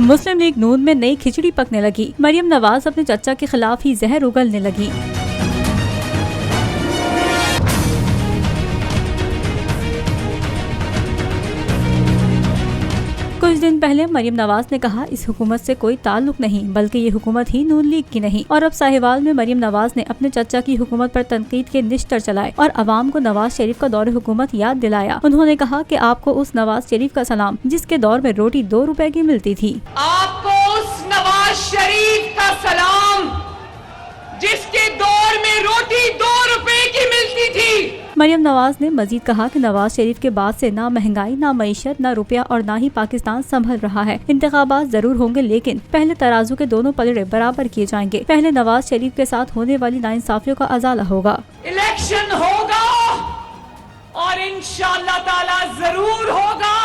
मुस्लिम league नून में नई खिचड़ी पकने लगी। मरियम नवाज अपने चचा के खिलाफ ही जहर उगलने लगी। कुछ दिन पहले मरियम नवाज ने कहा, इस हुकूमत से कोई ताल्लुक नहीं, बल्कि ये हुकूमत ही नून लीग की नहीं। और अब साहिवाल में मरियम नवाज ने अपने चचा की हुकूमत पर तनकीद के निश्तर चलाए और अवाम को नवाज शरीफ का दौर हुकूमत याद दिलाया। उन्होंने कहा कि आपको उस नवाज शरीफ का सलाम जिसके दौर में रोटी 2 रुपए की मिलती थी। आपको उस नवाज शरीफ का सलाम जिसके दौर में रोटी 2 रुपए की मिलती थी। मरियम नवाज ने मजीद कहा कि नवाज शरीफ के बाद से ना महंगाई, ना मईशत, ना रुपया और ना ही पाकिस्तान संभल रहा है। इंतखाबात जरूर होंगे, लेकिन पहले तराजू के दोनों पलड़े बराबर किए जाएंगे। पहले नवाज शरीफ के साथ होने वाली नाइंसाफियों का अजाला होगा। इलेक्शन होगा और इंशाअल्लाह ताला जरूर होगा,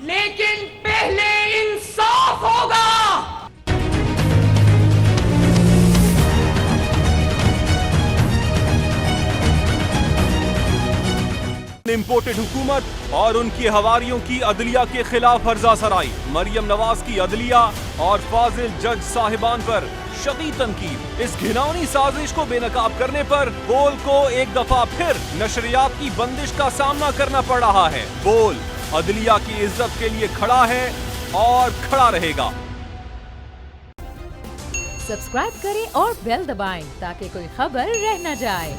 लेकिन पहले इंसाफ होगा। इम्पोर्टेड हुकूमत और उनकी हवारियों की अदलिया के खिलाफ हर्जा सराई। मरियम नवाज की अदलिया और फाजिल जज साहिबान पर शदीद तनकीद। इस घिनौनी साजिश को बेनकाब करने पर बोल को एक दफा फिर नशरियात की बंदिश का सामना करना पड़ रहा है। बोल अदलिया की इज्जत के लिए खड़ा है और खड़ा रहेगा। सब्सक्राइब करें और बेल दबाएं ताकि कोई खबर रह न जाए।